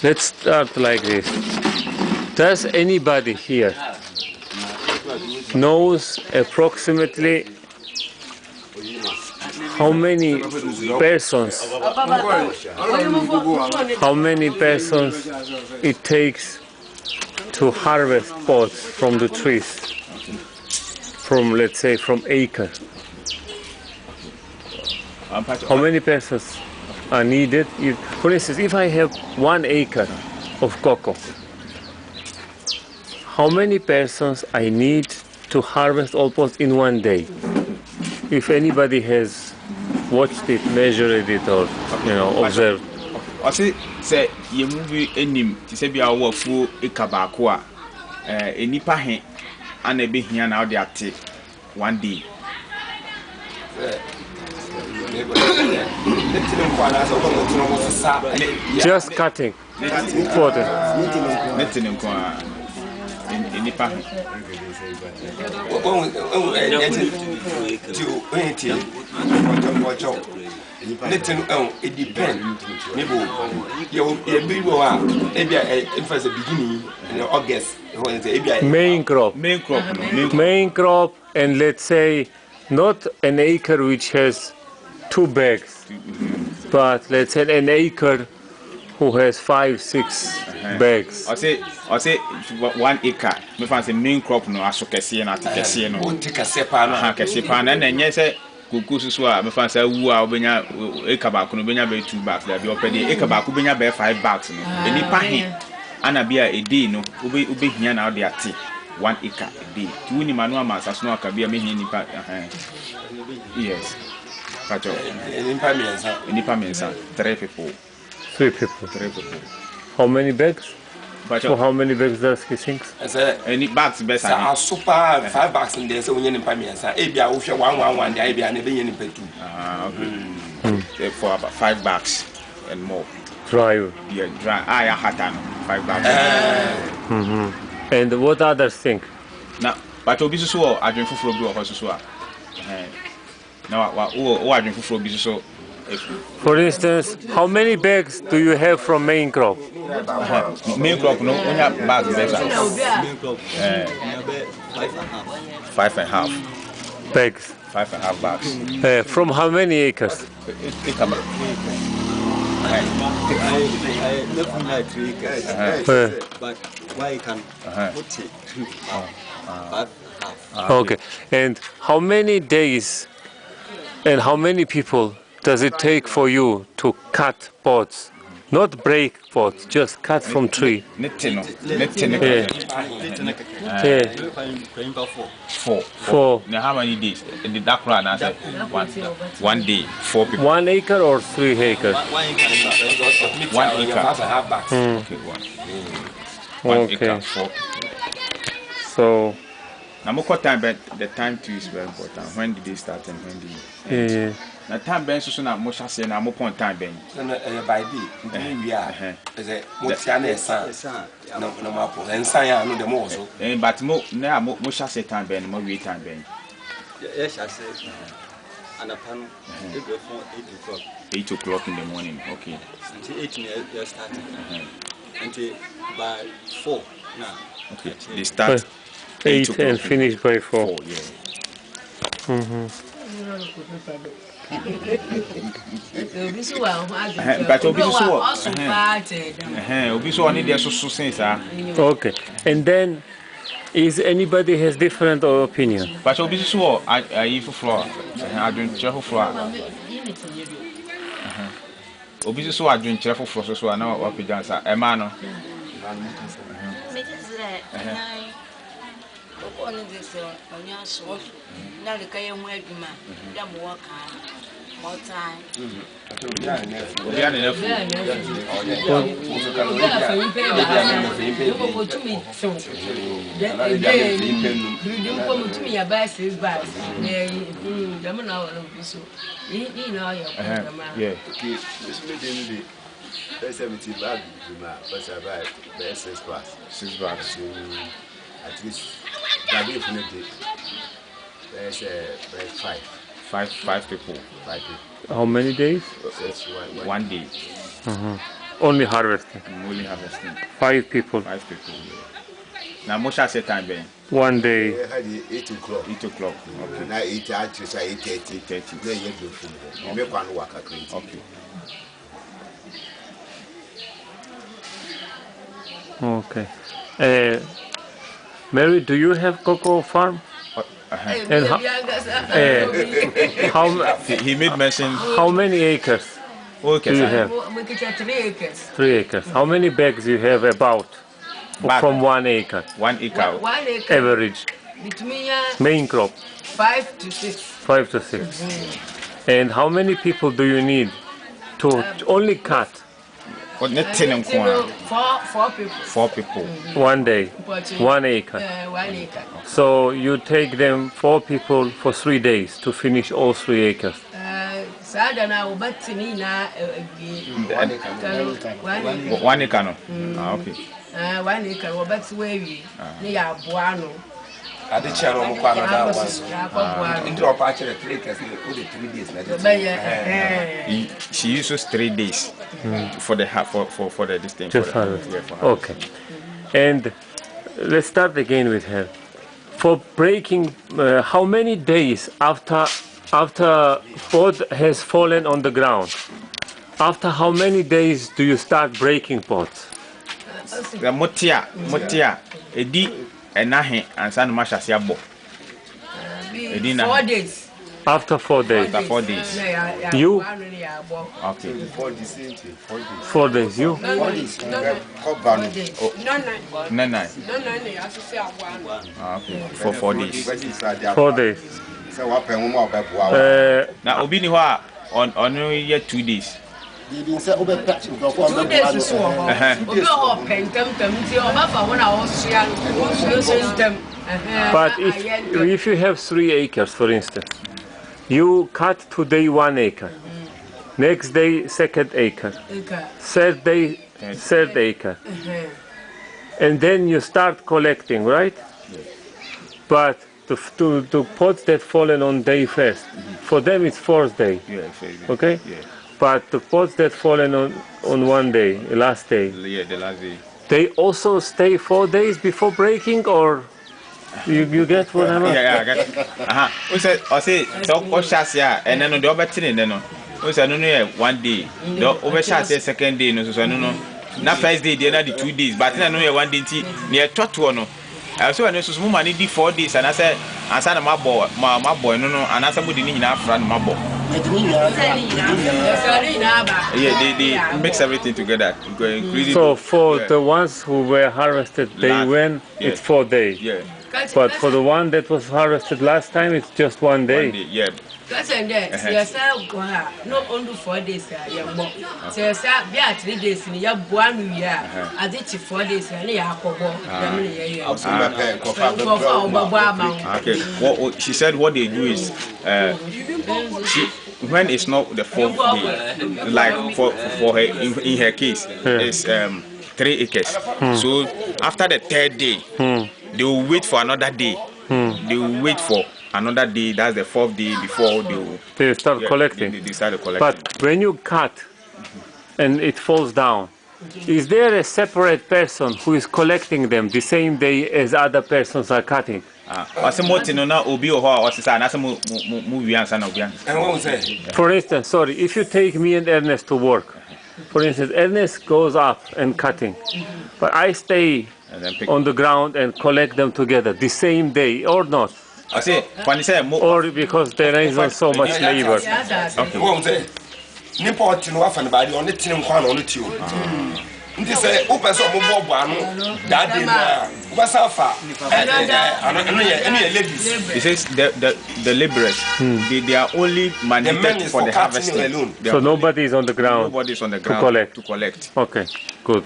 Let's start like this. Does anybody here knows approximately how many persons it takes to harvest pods from the trees, from, let's say, from acre? How many persons are needed? For instance, if I have 1 acre of cocoa, how many persons I need to harvest all pods in 1 day? If anybody has watched it, measured it, or observed. I say you move any to say be our full ekabakwa any pahe and a be here now they are 1 day. Just cutting water. Any pahe. It depends. Main crop, and let's say not an acre which has 2 bags, but let's say an acre who has 5-6 bags. I say 1 acre. Me fancy main crop no asokese na atekese no. Take a sepa na enye say kuku susu a me fancy wu a obenya acre back no benya be 2 bags there be opedi acre back benya be 5 bags no. Eni pahe ana bia a day no obehia na ode ate 1 acre a day. Tu ni manu amasa no aka bia me hia nipa yes. Pacho nipa mensa 3 people. 3 people. How many bags? So how many bags does he think? Any bags best? I super 5 bags in there, so when you pay sir. Ebia we 1 the Ebia never yen pay 2. Okay. For about 5 bags and more. Dry. Yeah, dry. I had 5 bags. And what others think? Now, but obi so I drink fufu obi o so now I drink fufu obi so. For instance, how many bags do you have from main crop? Main crop no, only bags better. 5.5 bags. 5.5 bags. From how many acres? I live in like 3 acres, but why can put it 5.5? Okay, and how many days and how many people does it take for you to cut pods? Not break pods, just cut from tree. Four. Now how many days? In the dark run, I said 1 day, 4 people. 1 acre or 3 acres? 1 acre. Okay, 1 acre, 4 people. So. Now, more time, but the time too is very important. When did they start and when did they end? Now, time ben so na mo shase na mo point time ben. By day, we are. Is it Motiana son? No, mapo. And Saya, no, the more so. But mo shase time ben, mo wait time ben. Yes, I said, and upon 8 o'clock in the morning. Okay. Until 8 you're starting. Until by 4 now. Okay. They start 8 and finish by 4. Yeah. Okay, and then is anybody has different opinion? But obi so I floor. I drink cheerful floor. Obi so I drink cheerful floor so na what be dancer. Emma no. Only this on your soul. Now the Kayan Wedma, Dam Walker, more time. At least that day for the day. There's five. Five people. How many days? That's One day. Only harvesting. Only harvesting. 5 people. 5 people. Now, most shall say time being 1 day. 8 o'clock. 8 o'clock. Okay. Now 8:30. 8:30. Then you do food. You make one work crazy. Okay. Okay. Mary, do you have cocoa farm? And He made mention. how many acres Okay, do you sir. have? We get 3 acres. 3 acres. How many bags you have about Bag. from 1 acre? 1 acre. 1 acre. Average Between main crop 5 to 6. 5 to 6. And how many people do you need to only cut What net 10 and 4 people. 4 people. 1 day, 1 acre? 1 acre. So you take them 4 people for 3 days to finish all 3 acres. Sada na ubatini na 1 acre. 1 acre no. Ah, okay. 1 acre wabati wewi ni ya buano. Ade chero mo kwa na one. Buano. Into our patch 3 acres, put 3 days na. She uses 3 days for the for the distance. Just harvest. Okay. And let's start again with her. For breaking, how many days after pod has fallen on the ground? After how many days do you start breaking pods? The motia edi enahe ansa no masha se abo. 4 days. After 4 days. After 4 days. You? Okay. 4 days. You? No. Ah, okay. For 4 days. 4 days. Now obi ni ho a on ye 2 days. 2 days is so. Obi ho pentam ti oba fa wona wo sua no. But if you have 3 acres, for instance, you cut today 1 acre, next day 2nd acre, third day 3rd acre, and then you start collecting, right? But the pods that fallen on day 1st, for them it's 4th day, okay? Yeah. But the pods that fallen on 1 day, last day, Yeah, the last day. they also stay 4 days before breaking, or you get what I mean? Yeah, I get. We say so Oshasia and then the other thing no. We say no 1 day. The Overshasia 2nd day no so no. Na first day the other 2 days, but no 1 day near Totu no. So I know so some money 4 days and I say answer my boy no and I somebody need na friend my boy. Yeah, they mix everything together. So for the ones who were harvested day when, it's 4 days. Yeah. But for the one that was harvested last time, it's just 1 day. Yeah. That's and that. No only 4 days. So be at 3 days in your 1 year. I did 4 days and you have Okay. What she said what they do is when it's not the 4th day, like for her in her case, it's 3 acres. So after the 3rd day, they will wait for another day. They will wait for another day. That's the 4th day before they start collecting. They start collecting. But when you cut and it falls down, is there a separate person who is collecting them the same day as other persons are cutting? For instance, sorry, if you take me and Ernest to work, for instance, Ernest goes up and cutting, but I stay on the ground and collect them together the same day or not? Or because there isn't so much labor? Nti say o person mo bo bo anu that day na o ba sa fa ladies. It says the laborers they are only mandated for the harvesting. So nobody is on the ground, to collect. Okay, good.